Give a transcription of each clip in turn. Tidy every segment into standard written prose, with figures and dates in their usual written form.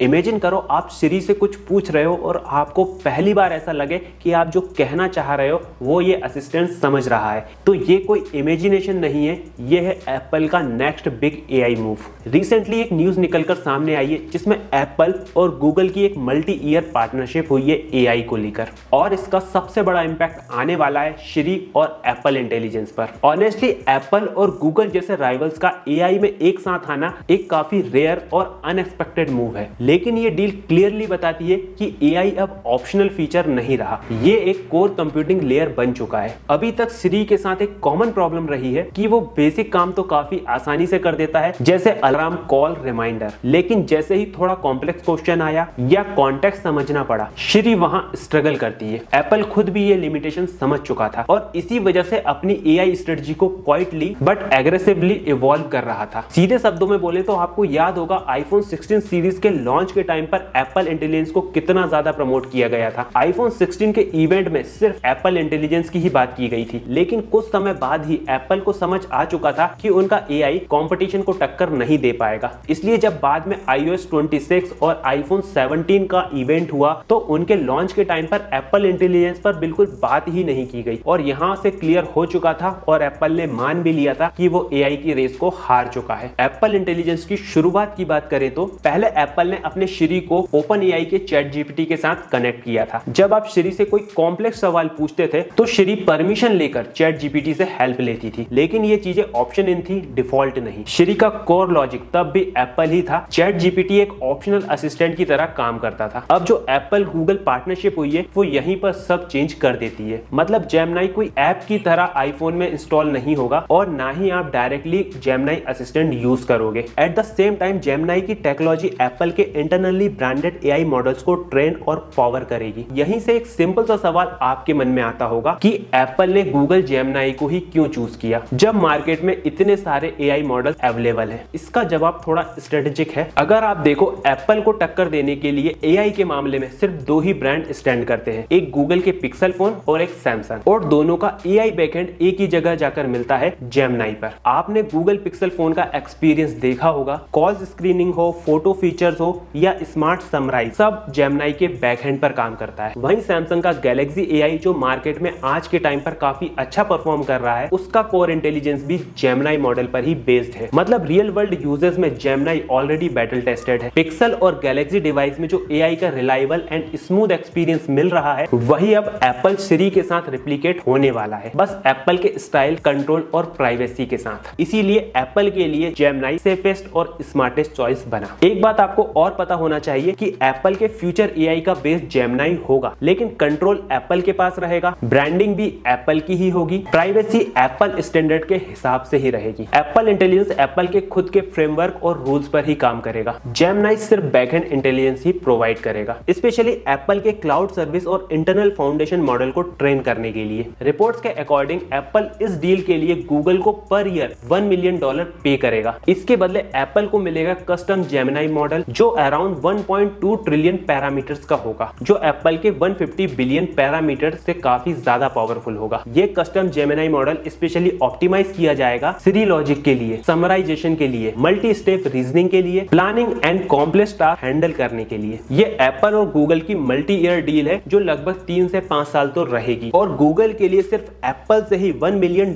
Imagine करो आप सिरी से कुछ पूछ रहे हो और आपको पहली बार ऐसा लगे कि आप जो कहना चाह रहे हो वो ये असिस्टेंट समझ रहा है। तो ये कोई इमेजिनेशन नहीं है, ये है एप्पल का next big AI move. Recently एक न्यूज निकलकर सामने आई है जिसमें एप्पल और गूगल की एक मल्टी ईयर पार्टनरशिप हुई है एआई को लेकर, और इसका सबसे बड़ा इंपैक्ट आने वाला है सिरी और एप्पल इंटेलिजेंस पर। ऑनेस्टली एप्पल और गूगल जैसे राइवल्स का एआई में एक साथ आना एक काफी रेयर और अनएक्सपेक्टेड मूव है, लेकिन ये डील क्लियरली बताती है कि एआई अब ऑप्शनल फीचर नहीं रहा, ये एक कोर कंप्यूटिंग लेयर बन चुका है। अभी तक सिरी के साथ एक कॉमन प्रॉब्लम रही है कि वो बेसिक काम तो काफी आसानी से कर देता है, जैसे अलार्म, कॉल, रिमाइंडर, लेकिन जैसे ही थोड़ा कॉम्प्लेक्स क्वेश्चन आया या कॉन्टेक्स्ट समझना पड़ा, सिरी वहां स्ट्रगल करती है। एप्पल खुद भी ये लिमिटेशन समझ चुका था और इसी वजह से अपनी एआई स्ट्रेटजी को क्वाइटली बट एग्रेसिवली इवॉल्व कर रहा था। सीधे शब्दों में बोले तो आपको याद होगा आईफोन 16 सीरीज के लॉन्च के टाइम पर एप्पल इंटेलिजेंस को कितना ज्यादा प्रमोट किया गया था। आईफोन 16 के इवेंट में सिर्फ एप्पल इंटेलिजेंस की ही बात की गई थी, लेकिन कुछ समय बाद ही एप्पल को समझ आ चुका था कि उनका एआई कंपटीशन को टक्कर नहीं दे पाएगा। इसलिए जब बाद में iOS 26 और आईफोन 17 का इवेंट हुआ तो उनके लॉन्च के टाइम पर एप्पल इंटेलिजेंस पर बिल्कुल बात ही नहीं की गई, और यहां से क्लियर हो चुका था और एप्पल ने मान भी लिया था कि वो एआई की रेस को हार चुका है। एप्पल इंटेलिजेंस की शुरुआत की बात करें तो पहले एप्पल ने अपने सिरी को ओपन एआई के चैट जीपीटी के साथ कनेक्ट किया था। जब आप सिरी से कोई कॉम्प्लेक्स सवाल पूछते थे तो सिरी परमिशन लेकर चैट जीपीटी से हेल्प लेती थी, लेकिन ये चीजें ऑप्शन इन थी, डिफॉल्ट नहीं। सिरी का कोर लॉजिक तब भी एप्पल ही था, चैट जीपीटी एक ऑप्शनल असिस्टेंट की तरह काम करता था। अब जो एप्पल गूगल पार्टनरशिप हुई है वो यहीं पर सब चेंज कर देती है। मतलब जेमिनी कोई ऐप की तरह आईफोन में इंस्टॉल नहीं होगा और ना ही आप डायरेक्टली जेमिनी असिस्टेंट यूज करोगे। At the same time Gemini की टेक्नोलॉजी एप्पल के इंटरनली ब्रांडेड एआई मॉडल्स को ट्रेन और पावर करेगी। यहीं से एक सिंपल सा सवाल आपके मन में आता होगा कि एप्पल ने गूगल जेमिनी को ही क्यों चूज किया जब मार्केट में इतने सारे एआई मॉडल्स अवेलेबल हैं। इसका जवाब थोड़ा स्ट्रेटेजिक है। अगर आप देखो एप्पल को टक्कर देने के लिए एआई के मामले में सिर्फ दो ही ब्रांड स्टैंड करते हैं, एक गूगल के पिक्सल फोन और एक सैमसंग, और दोनों का एआई बैकएंड एक ही जगह जाकर मिलता है जेमिनी पर। आपने गूगल पिक्सल फोन का एक्सपीरियंस देखा होगा, कॉल स्क्रीनिंग हो, फोटो फीचर्स हो या स्मार्ट समराइज, सब जेमिनी के बैकएंड पर काम करता है। वहीं सैमसंग का गैलेक्सी एआई जो मार्केट में आज के टाइम पर काफी अच्छा परफॉर्म कर रहा है, उसका कोर इंटेलिजेंस भी जेमिनी मॉडल पर ही बेस्ड है। मतलब रियल वर्ल्ड यूजर्स में जेमिनी ऑलरेडी बैटल टेस्टेड है। पिक्सल और गैलेक्सी डिवाइस में जो एआई का रिलायबल एंड स्मूथ एक्सपीरियंस मिल रहा है वही अब एप्पल सिरी के साथ रिप्लिकेट होने वाला है, बस एप्पल के स्टाइल, कंट्रोल और प्राइवेसी के साथ। इसीलिए एप्पल के लिए जेमिनी सेफेस्ट और स्मार्टेस्ट चॉइस बना। एक बात आपको और पता होना चाहिए कि एप्पल के फ्यूचर एआई का बेस जेमिनी होगा, लेकिन कंट्रोल एप्पल के पास रहेगा, ब्रांडिंग भी एप्पल की ही होगी, प्राइवेसी एप्पल स्टैंडर्ड के हिसाब से ही रहेगी। एप्पल इंटेलिजेंस एप्पल के खुद के फ्रेमवर्क और रूल्स पर ही काम करेगा। जेमिनी सिर्फ बैकएंड इंटेलिजेंस ही प्रोवाइड करेगा, स्पेशली एप्पल के क्लाउड सर्विस और इंटरनल फाउंडेशन मॉडल को ट्रेन करने के लिए। रिपोर्ट्स के अकॉर्डिंग एप्पल इस डील के लिए गूगल को पर ईयर $1 मिलियन पे करेगा। इसके बदले एप्पल को मिलेगा कस्टम जेमिनी मॉडल जो अराउंड 1.2 ट्रिलियन पैरामीटर्स का होगा, जो एप्पल के 150 बिलियन पैरामीटर से काफी ज्यादा पावरफुल होगा। ये custom Gemini model specially optimize किया जाएगा सिरी लॉजिक के लिए, समराइजेशन के लिए, मल्टी स्टेप रीजनिंग के लिए, planning and complex task handle करने के लिए। ये एप्पल और गूगल की मल्टी ईयर डील है जो लगभग 3 से 5 साल तो रहेगी, और गूगल के लिए सिर्फ एप्पल से ही $1 मिलियन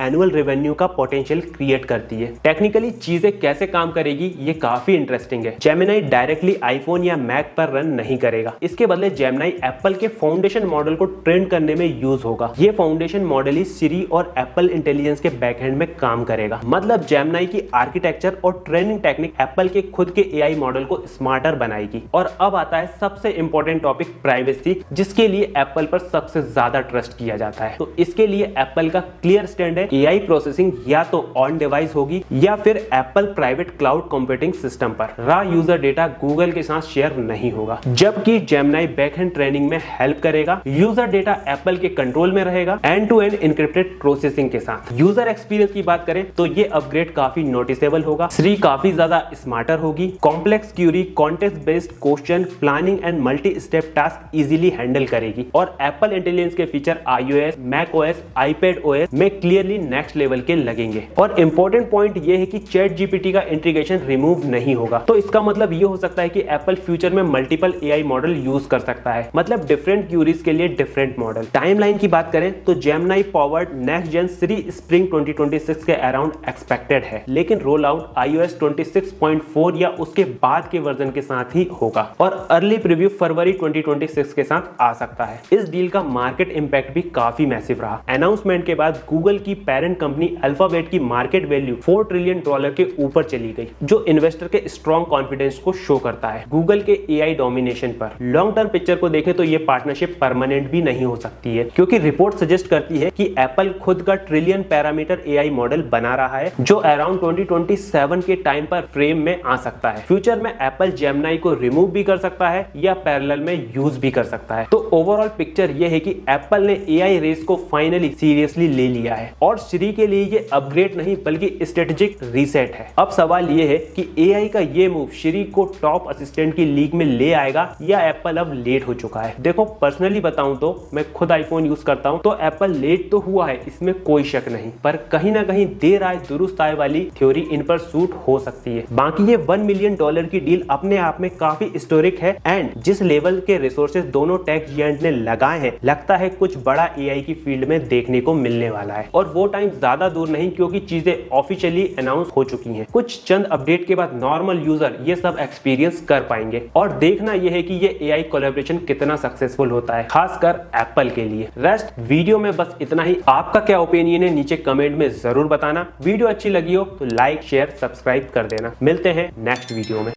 एनुअल रेवेन्यू का पोटेंशियल क्रिएट करती है। टेक्निकली चीजें कैसे काम करेगी ये काफी इंटरेस्टिंग है। जेमिनी डायरेक्टली आईफोन या मैक पर रन नहीं करेगा, इसके बदले जेमिनी एप्पल के फाउंडेशन मॉडल को ट्रेन करने में यूज होगा। ये फाउंडेशन मॉडल ही सिरी और एप्पल इंटेलिजेंस के बैकएंड में काम करेगा। मतलब जेमिनी की आर्किटेक्चर और ट्रेनिंग टेक्निक एप्पल के खुद के एआई मॉडल को स्मार्टर बनाएगी। और अब आता है सबसे इंपॉर्टेंट टॉपिक, प्राइवेसी, जिसके लिए एप्पल पर सबसे ज्यादा ट्रस्ट किया जाता है। तो इसके लिए एप्पल का क्लियर स्टैंड है, एआई प्रोसेसिंग या तो ऑन डिवाइस होगी या फिर Apple private cloud computing system पर। रॉ यूजर डेटा गूगल के साथ शेयर नहीं होगा, जबकि जेमिनी बैकएंड ट्रेनिंग में हेल्प करेगा। यूजर डेटा एप्पल के कंट्रोल में रहेगा end to end encrypted processing के साथ। यूजर एक्सपीरियंस की बात करें तो ये अपग्रेड काफी नोटिसेबल होगा। सिरी काफी ज्यादा स्मार्टर होगी, complex query, context based question, planning and multi step task easily handle करेगी, और एप्पल इंटेलिजेंस के फीचर iOS, macOS, iPadOS में क्लियरली नेक्स्ट लेवल के लगेंगे। और इंपॉर्टेंट पॉइंट ये है कि चैट जीपीटी का इंटीग्रेशन रिमूव नहीं होगा। तो इसका मतलब ये हो सकता है कि एप्पल फ्यूचर में मल्टीपल एआई मॉडल यूज कर सकता है, मतलब डिफरेंट क्यूरीज के लिए डिफरेंट मॉडल। टाइमलाइन की बात करें तो जेमिनी पावर्ड नेक्स्ट जेन सीरी स्प्रिंग 2026 के अराउंड एक्सपेक्टेड है, लेकिन रोल आउट iOS 26.4 या उसके बाद के वर्जन के साथ ही होगा और अर्ली प्रीव्यू फरवरी 2026 के साथ आ सकता है। इस डील का मार्केट इंपैक्ट भी काफी मैसिव रहा। अनाउंसमेंट के बाद गूगल की पेरेंट कंपनी अल्फाबेट की मार्केट वैल्यू $4 ट्रिलियन के ऊपर चली गई, जो इन्वेस्टर के स्ट्रॉन्ग कॉन्फिडेंस को शो करता है गूगल के एआई डोमिनेशन पर। लॉन्ग टर्म पिक्चर को देखें तो ये पार्टनरशिप परमानेंट भी नहीं हो सकती है, क्योंकि रिपोर्ट सजेस्ट करती है कि एप्पल खुद का ट्रिलियन पैरामीटर एआई मॉडल बना रहा है, जो अराउंड 2027 के टाइम पर फ्रेम में आ सकता है। फ्यूचर में एप्पल जेमिनी को रिमूव भी कर सकता है या पैरेलल में यूज भी कर सकता है। तो ओवरऑल पिक्चर ये है कि एप्पल ने एआई रेस को फाइनली सीरियसली ले लिया है और श्री के लिए ये अपग्रेड नहीं बल्कि स्ट्रेटेजिक रीसेट है। अब सवाल ये है कि एआई का ये मूव श्री को टॉप असिस्टेंट की लीग में ले आएगा या एप्पल अब लेट हो चुका है। देखो पर्सनली बताऊं तो मैं खुद आईफोन यूज करता हूं, तो एप्पल लेट तो हुआ है, इसमें कोई शक नहीं, पर कहीं ना कहीं देर आए दुरुस्त आए वाली थ्योरी इन पर सूट हो सकती है। बाकी ये $1 मिलियन की डील अपने आप में काफी हिस्टोरिक है एंड जिस लेवल के रिसोर्सेज दोनों टेक जियांट ने लगाए हैं, लगता है कुछ बड़ा एआई की फील्ड में देखने को मिलने वाला है और वो टाइम ज्यादा दूर नहीं, क्योंकि चीजें ऑफिशियली अनाउंस हो चुकी हैं। कुछ चंद अपडेट के बाद नॉर्मल यूजर ये सब एक्सपीरियंस कर पाएंगे और देखना यह है कि ये एआई कोलैबोरेशन कितना सक्सेसफुल होता है, खासकर एप्पल के लिए। रेस्ट वीडियो में बस इतना ही। आपका क्या ओपिनियन है नीचे कमेंट में जरूर बताना। वीडियो अच्छी लगी हो तो लाइक शेयर सब्सक्राइब कर देना। मिलते हैं नेक्स्ट वीडियो में।